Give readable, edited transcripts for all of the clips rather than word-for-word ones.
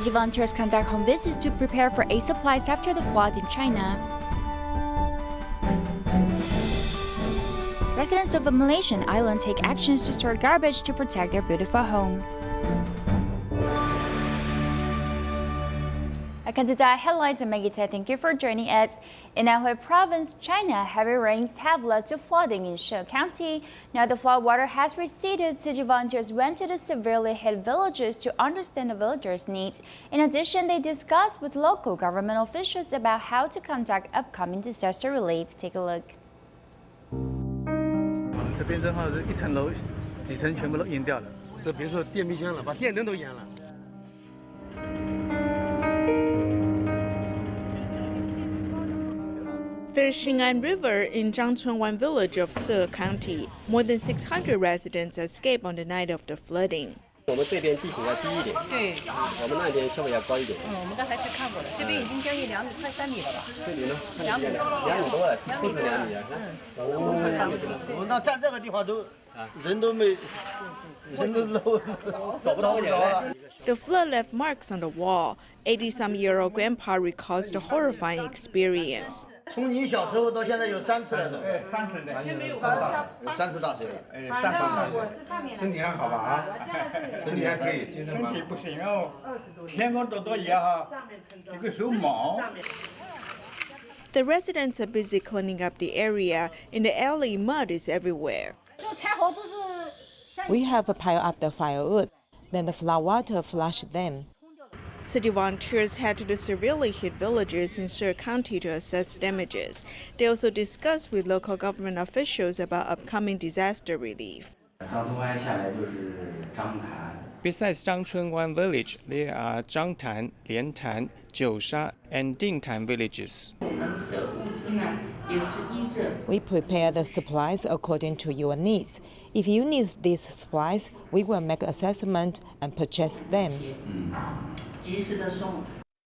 Tzu Chi volunteers conduct home visits to prepare for aid supplies after the flood in China. Residents of a Malaysian island take actions to store garbage to protect their beautiful home. I can do that headlines and Maggie Ted. Thank you for joining us. In Anhui province, China, heavy rains have led to flooding in She County. Now the flood water has receded. Tzu Chi volunteers went to the severely hit villages to understand the villagers' needs. In addition, they discussed with local government officials about how to conduct upcoming disaster relief. Take a look. 这边正好是一层楼，几层全部都淹掉了。这别说电冰箱了，把电灯都淹了。 The Xing'an River in Zhangchunwan village of She County. More than 600 residents escaped on the night of the flooding. 我们这边地形要低一点，对，我们那边稍微要高一点。我们刚才去看过了，这边已经将近2米，快3米了吧？这里呢，2米多了，不止2米啊。我们那站这个地方都人都没，人都找不到了。 The flood left marks on the wall. 80-some-year-old grandpa recalls the horrifying experience. 从你小时候到现在有3次了，哎，3次了，有3次大水了。哎，3次大水。身体还好吧？啊，身体还可以，精神吗？身体不行哦，天公多雨哈，这个手毛。 The residents are busy cleaning up the area. In the alley, mud is everywhere. We have piled up the firewood, then the flood water flushed them. Tzu Chi volunteers head to the severely hit villages in She County to assess damages. They also discuss with local government officials about upcoming disaster relief. Besides Zhangchunwan village, there are Zhangtan, Liantan, Jiusha, and Dingtan villages. We prepare the supplies according to your needs. If you need these supplies, we will make assessment and purchase them.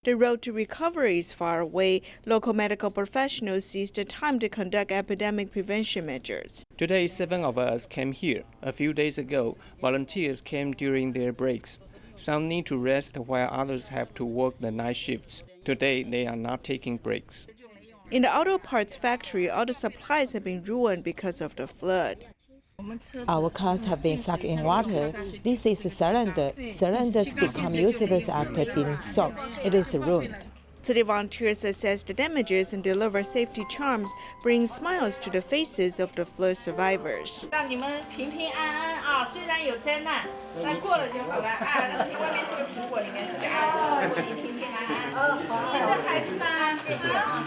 The road to recovery is far away. Local medical professionals seized the time to conduct epidemic prevention measures. Today, 7 of us came here. A few days ago, volunteers came during their breaks. Some need to rest while others have to work the night shifts. Today, they are not taking breaks. In the auto parts factory, all the supplies have been ruined because of the flood. Our cars have been sucked in water. This is a cylinder. Cylinders become useless after being soaked. It is ruined. Tzu Chi volunteers assess the damages and deliver safety charms, bringing smiles to the faces of the flood survivors. 让你们平平安安啊！虽然有灾难，但过了就好了啊！那外面是个苹果，里面是个爱，祝你平平安安。你的孩子们，谢谢啊。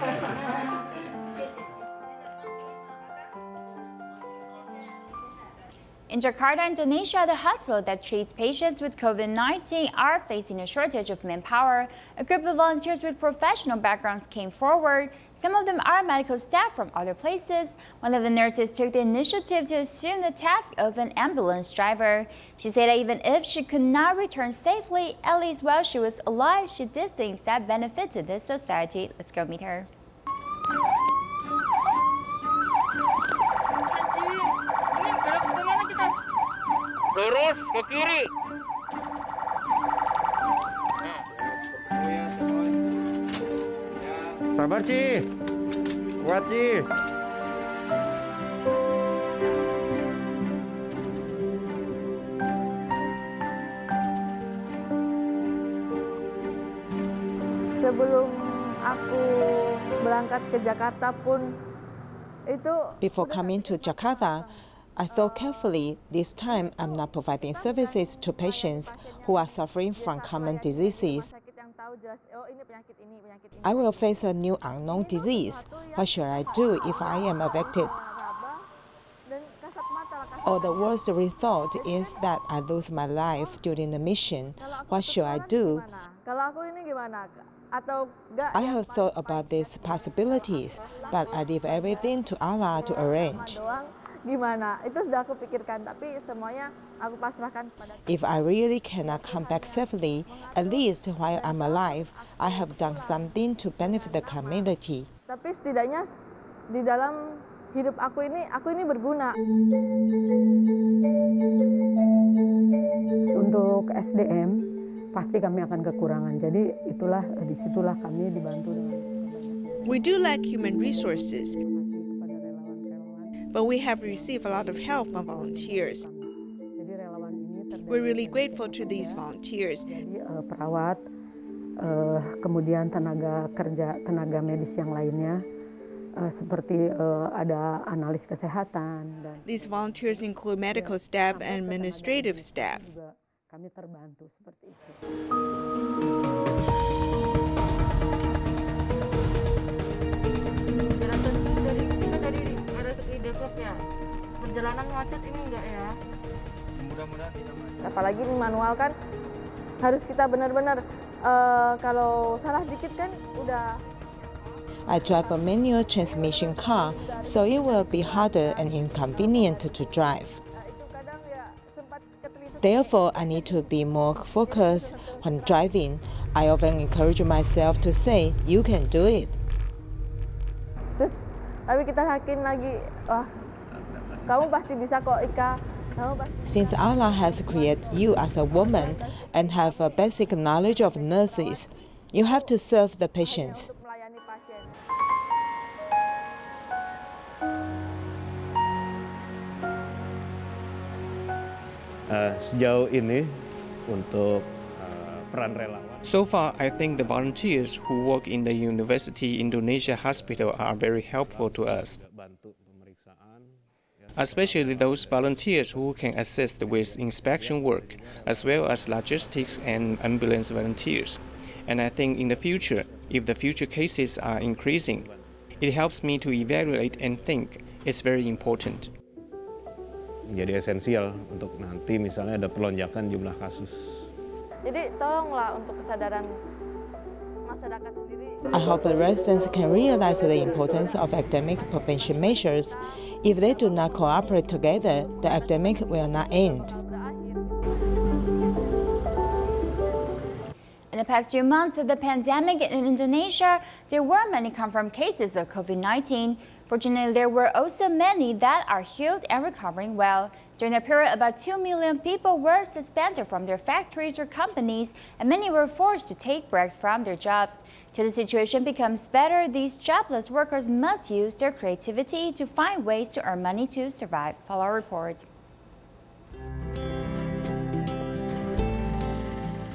In Jakarta, Indonesia, the hospital that treats patients with COVID-19 are facing a shortage of manpower. A group of volunteers with professional backgrounds came forward. Some of them are medical staff from other places. One of the nurses took the initiative to assume the task of an ambulance driver. She said that even if she could not return safely, at least while she was alive, she did things that benefited the society. Let's go meet her. Lurus ke kiri. Sabar Ci, kuat Ci. Sebelum aku berangkat ke Jakarta pun itu. Before coming to Jakarta, I thought carefully, this time I'm not providing services to patients who are suffering from common diseases. I will face a new unknown disease. What should I do if I am affected? Or the worst thought is that I lose my life during the mission. What should I do? I have thought about these possibilities, but I leave everything to Allah to arrange. Gimana? Itu sudah aku pikirkan, tapi semuanya aku pasrahkan kepada. If I really cannot come back safely, at least while I'm alive, I have done something to benefit the community. Tapi setidaknya di dalam hidup aku ini berguna. Untuk SDM, pasti kami akan kekurangan. Jadi disitulah kami dibantu dengan We do lack human resources, but we have received a lot of help from volunteers. We're really grateful to these volunteers. Jadi perawat, kemudian tenaga kerja, tenaga medis yang lainnya, seperti ada analis kesehatan. These volunteers include medical staff and administrative staff. Kami terbantu seperti itu. Dari Depok ya, perjalanan macet ini enggak ya? Mudah-mudahan tidak macet. Apalagi ini manual kan, harus kita benar-benar kalau salah dikit kan udah. I drive a manual transmission car, so it will be harder and inconvenient to drive. Therefore, I need to be more focused when driving. I often encourage myself to say, "You can do it." Terus, tapi kita yakin lagi, wah, kamu pasti bisa kok, Ika. Since Allah has created you as a woman and have a basic knowledge of nurses, you have to serve the patients. Sejauh ini untuk peran relawan. So far, I think the volunteers who work in the University Indonesia Hospital are very helpful to us, especially those volunteers who can assist with inspection work, as well as logistics and ambulance volunteers. And I think in the future, if the future cases are increasing, it helps me to evaluate and think. It's very important. Menjadi esensial untuk nanti misalnya ada pelonjakan jumlah kasus. Jadi tolonglah untuk kesadaran masyarakat sendiri. I hope the residents can realize the importance of academic prevention measures. If they do not cooperate together, the academic will not end. In the past 2 months of the pandemic in Indonesia, there were many confirmed cases of COVID-19. Fortunately, there were also many that are healed and recovering well. During the period, about 2 million people were suspended from their factories or companies, and many were forced to take breaks from their jobs. Till the situation becomes better, these jobless workers must use their creativity to find ways to earn money to survive. Follow our report.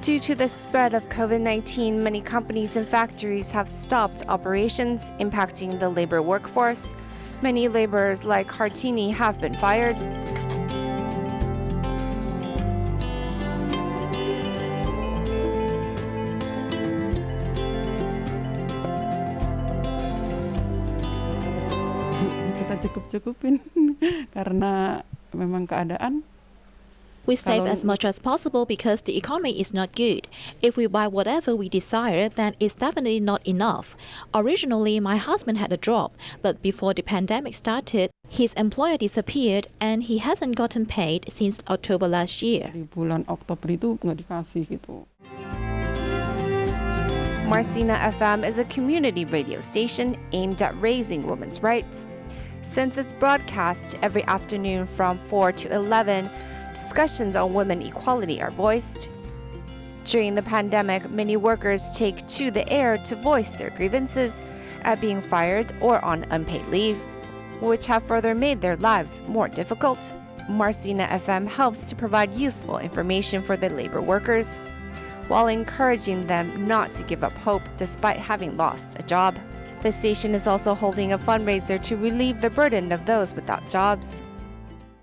Due to the spread of COVID-19, many companies and factories have stopped operations, impacting the labor workforce. Many laborers like Hartini have been fired. Kita cukup-cukupin karena memang keadaan. We save as much as possible because the economy is not good. If we buy whatever we desire, then it's definitely not enough. Originally, my husband had a job, but before the pandemic started, his employer disappeared and he hasn't gotten paid since October last year. Di bulan Oktober itu nggak dikasih gitu. Marcina FM is a community radio station aimed at raising women's rights. Since its broadcast every afternoon from 4 to 11, discussions on women equality are voiced. During the pandemic, many workers take to the air to voice their grievances at being fired or on unpaid leave, which have further made their lives more difficult. Marcina FM helps to provide useful information for the labor workers, while encouraging them not to give up hope despite having lost a job. The station is also holding a fundraiser to relieve the burden of those without jobs.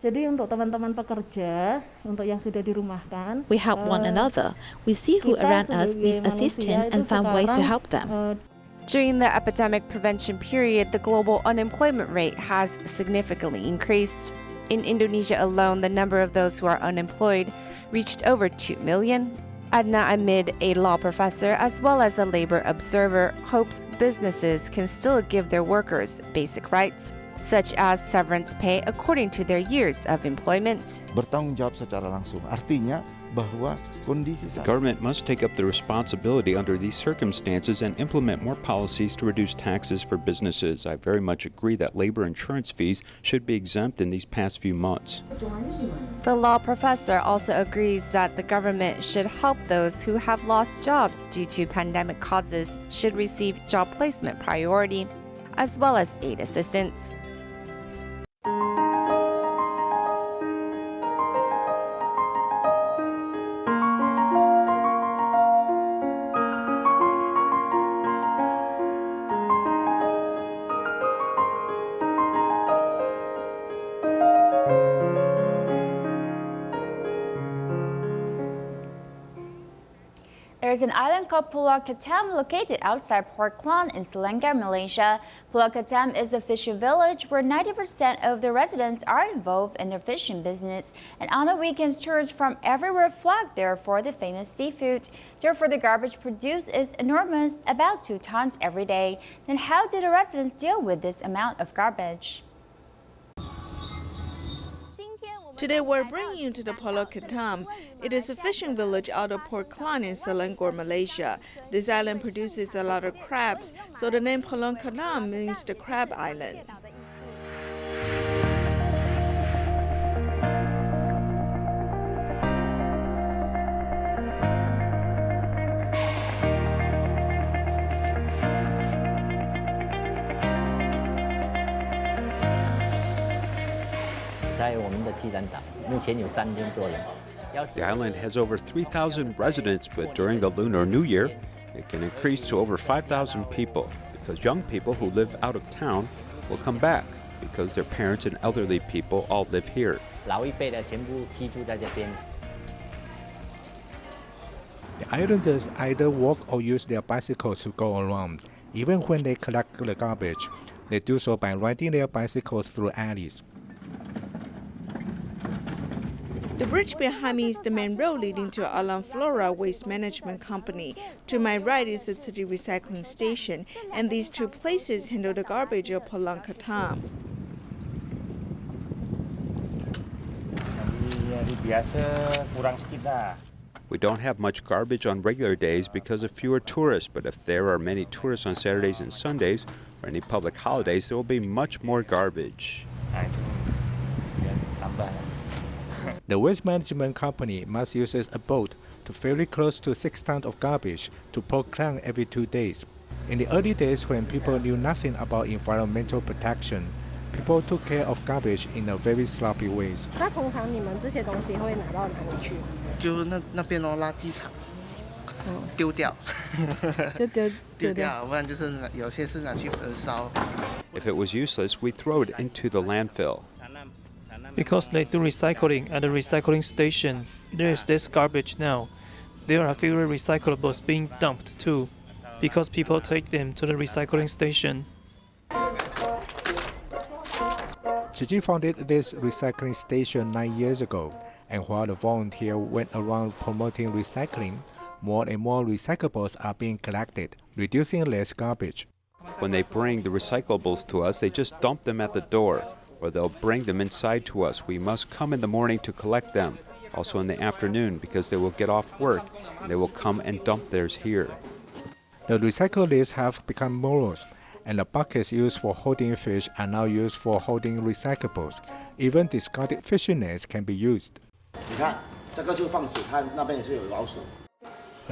Jadi untuk teman-teman pekerja, untuk yang sudah dirumahkan, we help one another. We see who around us needs assistance and find ways to help them. During the epidemic prevention period, the global unemployment rate has significantly increased. In Indonesia alone, the number of those who are unemployed reached over 2 million. Adna Amid, a law professor as well as a labor observer, hopes businesses can still give their workers basic rights, such as severance pay according to their years of employment. Bertanggung jawab secara langsung, artinya bahwa kondisi The government must take up the responsibility under these circumstances and implement more policies to reduce taxes for businesses. I very much agree that labor insurance fees should be exempt in these past few months. The law professor also agrees that the government should help those who have lost jobs due to pandemic causes should receive job placement priority, as well as aid assistance. There's an island called Pulau Ketam located outside Port Klang in Selangor, Malaysia. Pulau Ketam is a fishing village where 90% of the residents are involved in their fishing business. And on the weekends, tourists from everywhere flock there for the famous seafood. Therefore, the garbage produced is enormous, about 2 tons every day. Then how do the residents deal with this amount of garbage? Today we're bringing you to the Pulau Ketam. It is a fishing village out of Port Klang in Selangor, Malaysia. This island produces a lot of crabs, so the name Pulau Ketam means the crab island. The island has over 3,000 residents, but during the Lunar New Year, it can increase to over 5,000 people because young people who live out of town will come back because their parents and elderly people all live here. The islanders either walk or use their bicycles to go around. Even when they collect the garbage, they do so by riding their bicycles through alleys. The bridge behind me is the main road leading to Alam Flora Waste Management Company. To my right is the city recycling station, and these two places handle the garbage of Pulau Ketam. We don't have much garbage on regular days because of fewer tourists, but if there are many tourists on Saturdays and Sundays or any public holidays, there will be much more garbage. The waste management company must use a boat to ferry close to 6 tons of garbage to Port Klang every 2 days. In the early days when people knew nothing about environmental protection, people took care of garbage in a very sloppy ways. If it was useless, we throw it into the landfill. Because they do recycling at the recycling station, there is less garbage now. There are fewer recyclables being dumped too, because people take them to the recycling station. Tzu Chi founded this recycling station 9 years ago, and while the volunteer went around promoting recycling, more and more recyclables are being collected, reducing less garbage. When they bring the recyclables to us, they just dump them at the door, or they'll bring them inside to us. We must come in the morning to collect them, also in the afternoon because they will get off work and they will come and dump theirs here. The recycle lists have become morals, and the buckets used for holding fish are now used for holding recyclables. Even discarded fishing nets can be used. The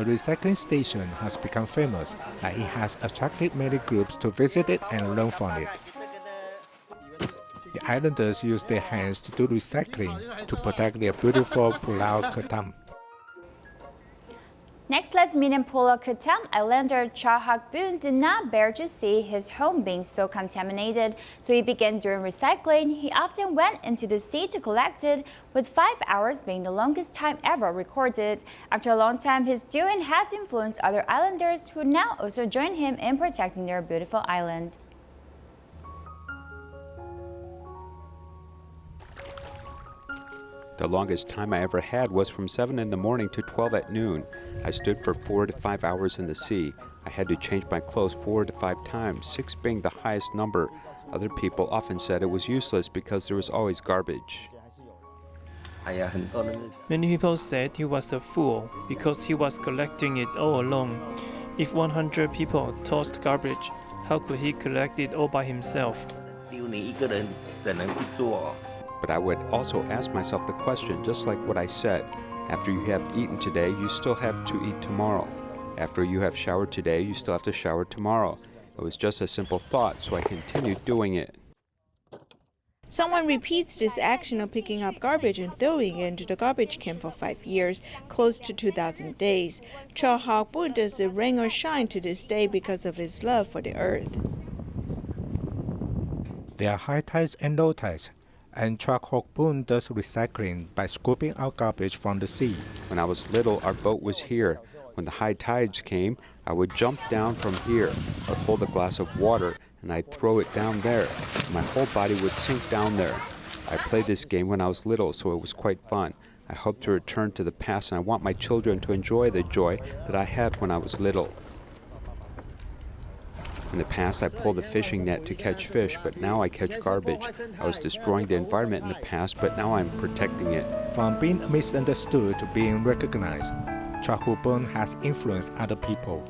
recycling station has become famous, and it has attracted many groups to visit it and learn from it. The islanders use their hands to do recycling to protect their beautiful Pulau Ketam. Next, let's meet in Pulau Ketam. Islander Cha Hak Boon did not bear to see his home being so contaminated, so he began doing recycling. He often went into the sea to collect it, with 5 hours being the longest time ever recorded. After a long time, his doing has influenced other islanders who now also join him in protecting their beautiful island. The longest time I ever had was from 7 in the morning to 12 at noon. I stood for 4 to 5 hours in the sea. I had to change my clothes 4 to 5 times, 6 being the highest number. Other people often said it was useless because there was always garbage. Many people said he was a fool because he was collecting it all alone. If 100 people tossed garbage, how could he collect it all by himself? But I would also ask myself the question, just like what I said. After you have eaten today, you still have to eat tomorrow. After you have showered today, you still have to shower tomorrow. It was just a simple thought, so I continued doing it. Someone repeats this action of picking up garbage and throwing it into the garbage can for 5 years, close to 2,000 days. Cho Hak Boon does it rain or shine to this day because of his love for the earth. There are high tides and low tides, and Cho Hak Boon does recycling by scooping out garbage from the sea. When I was little, our boat was here. When the high tides came, I would jump down from here. I'd hold a glass of water and I'd throw it down there. My whole body would sink down there. I played this game when I was little, so it was quite fun. I hope to return to the past, and I want my children to enjoy the joy that I had when I was little. In the past, I pulled a fishing net to catch fish, but now I catch garbage. I was destroying the environment in the past, but now I'm protecting it. From being misunderstood to being recognized, Cho Hak Boon has influenced other people.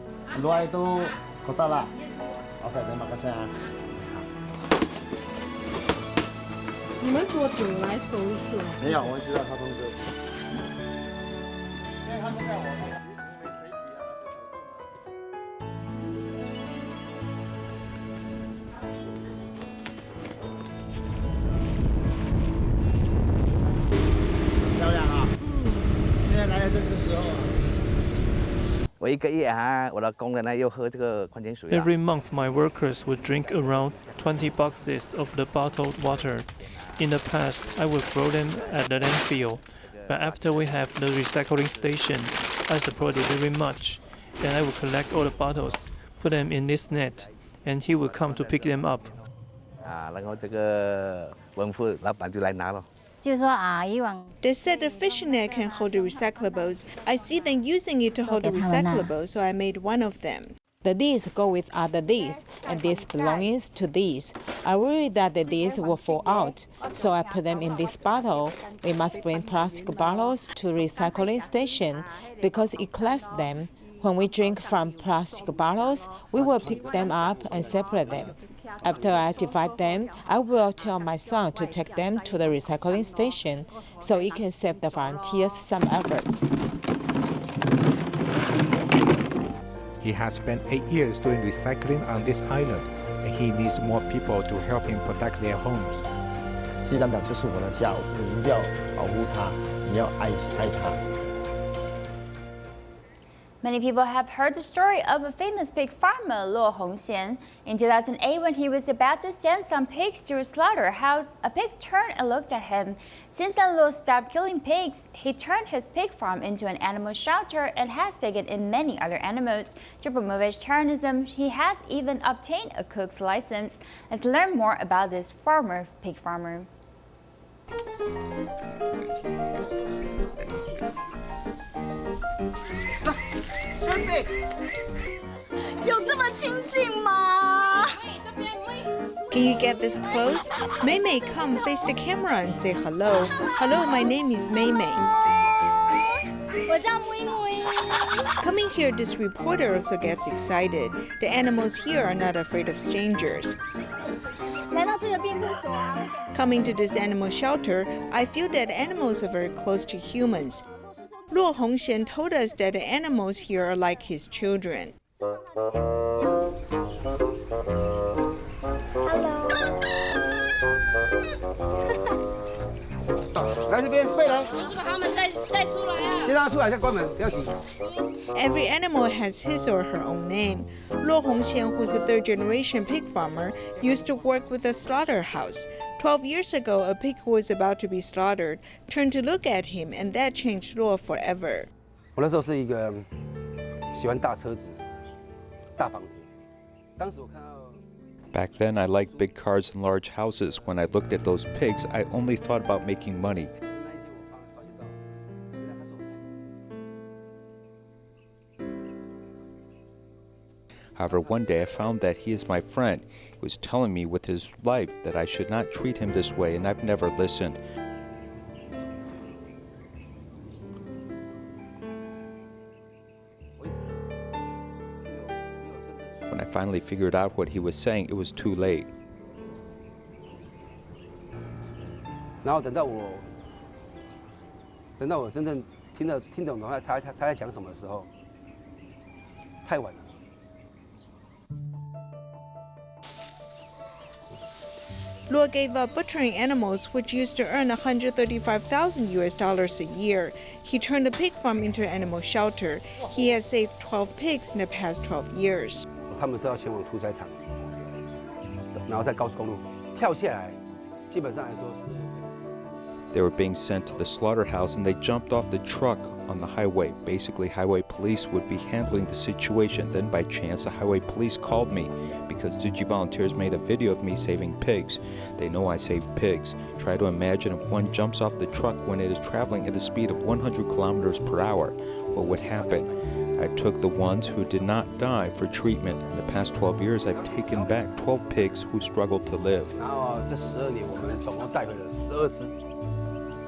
Every month, my workers would drink around 20 boxes of the bottled water. In the past, I would throw them at the landfill, but after we have the recycling station, I support it very much. Then I would collect all the bottles, put them in this net, and he would come to pick them up. They said the fishing net can hold the recyclables. I see them using it to hold the recyclables, so I made one of them. The these go with other these, and these belongs to these. I worry that the these will fall out, so I put them in this bottle. We must bring plastic bottles to recycling station because it collects them. When we drink from plastic bottles, we will pick them up and separate them. After I divide them, I will tell my son to take them to the recycling station so it can save the volunteers some efforts. He has spent 8 years doing recycling on this island, and he needs more people to help him protect their homes. Many people have heard the story of a famous pig farmer, Luo Hongxian. In 2008, when he was about to send some pigs to a slaughterhouse, a pig turned and looked at him. Since then, Luo stopped killing pigs. He turned his pig farm into an animal shelter and has taken in many other animals. To promote vegetarianism, he has even obtained a cook's license. Let's learn more about this pig farmer. 有这么亲近吗？ Can you get this close? Mei Mei, come face the camera and say hello. Hello, my name is Mei Mei. 我叫妹妹。 Coming here, this reporter also gets excited. The animals here are not afraid of strangers. 来到这个庇护所啊。 Coming to this animal shelter, I feel that animals are very close to humans. Luo Hongxian told us that the animals here are like his children. Every animal has his or her own name. Luo Hongxian, who's a third-generation pig farmer, used to work with a slaughterhouse. 12 years ago, a pig who was about to be slaughtered turned to look at him, and that changed Luo forever. 我那时候是一个喜欢大车子、大房子。当时我看到。 Back then, I liked big cars and large houses. When I looked at those pigs, I only thought about making money. However, one day I found that he is my friend. He was telling me with his life that I should not treat him this way, and I've never listened. When I finally figured out what he was saying, it was too late. 然后等到我真正听懂的话，他在讲什么的时候，太晚了。 Luo gave up butchering animals, which used to earn $135,000 a year. He turned the pig farm into an animal shelter. He has saved 12 pigs in the past 12 years. 他们是要前往屠宰场，然后在高速公路跳下来，基本上来说是。 They were being sent to the slaughterhouse and they jumped off the truck on the highway. Basically, highway police would be handling the situation. Then by chance, the highway police called me because Tzu Chi volunteers made a video of me saving pigs. They know I save pigs. Try to imagine if one jumps off the truck when it is traveling at the speed of 100 kilometers per hour. What would happen? I took the ones who did not die for treatment. In the past 12 years, I've taken back 12 pigs who struggled to live. 然后这12年，我们总共带回了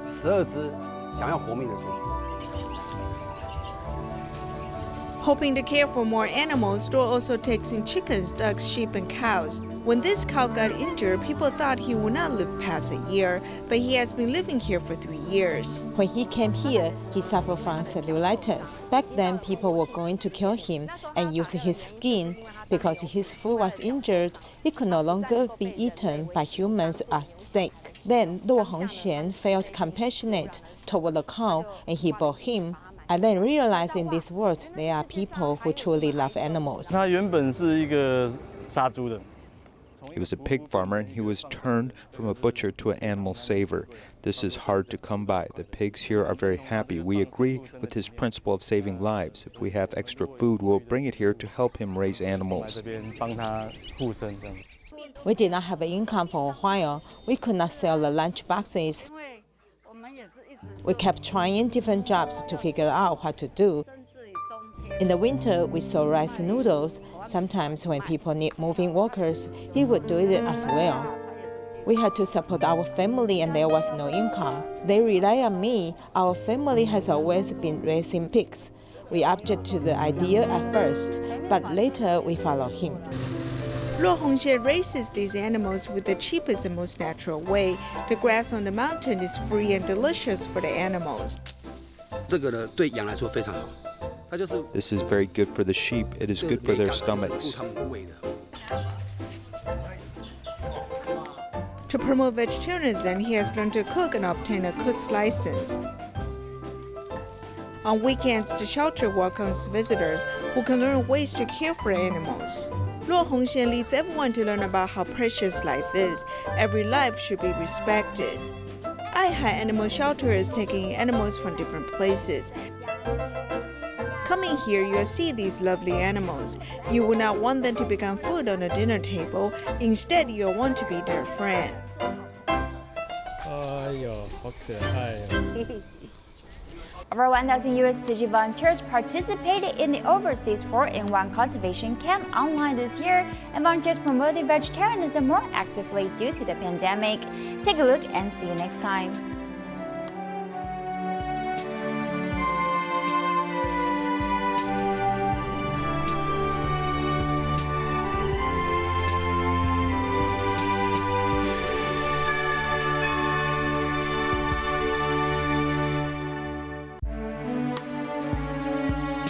12只想要活命的猪。 Hoping to care for more animals, Luo also takes in chickens, ducks, sheep, and cows. When this cow got injured, people thought he would not live past a year, but he has been living here for 3 years. When he came here, he suffered from cellulitis. Back then, people were going to kill him and use his skin. Because his foot was injured, he could no longer be eaten by humans as steak. Then Luo Hongxian felt compassionate toward the cow and he bought him. I then realized in this world there are people who truly love animals. 他原本是一个杀猪的。 He was a pig farmer and he was turned from a butcher to an animal saver. This is hard to come by. The pigs here are very happy. We agree with his principle of saving lives. If we have extra food, we'll bring it here to help him raise animals. We did not have income for a while. We could not sell the lunch boxes. We kept trying different jobs to figure out what to do. In the winter, we sold rice noodles. Sometimes when people need moving workers, he would do it as well. We had to support our family and there was no income. They rely on me. Our family has always been raising pigs. We object to the idea at first, but later we follow him. Luo Hongxian raises these animals with the cheapest and most natural way. The grass on the mountain is free and delicious for the animals. 这个呢，对羊来说非常好。 This is very good for the sheep. It is good for their stomachs. To promote vegetarianism, he has learned to cook and obtain a cook's license. On weekends, the shelter welcomes visitors who can learn ways to care for animals. Luo Hongxian leads everyone to learn about how precious life is. Every life should be respected. Anhui Animal Shelter is taking animals from different places. Coming here, you'll see these lovely animals. You will not want them to become food on a dinner table. Instead, you'll want to be their friend. Over 1,000 U.S. Tzu Chi volunteers participated in the overseas 4-in-1 cultivation camp online this year, and volunteers promoting vegetarianism more actively due to the pandemic. Take a look and see you next time.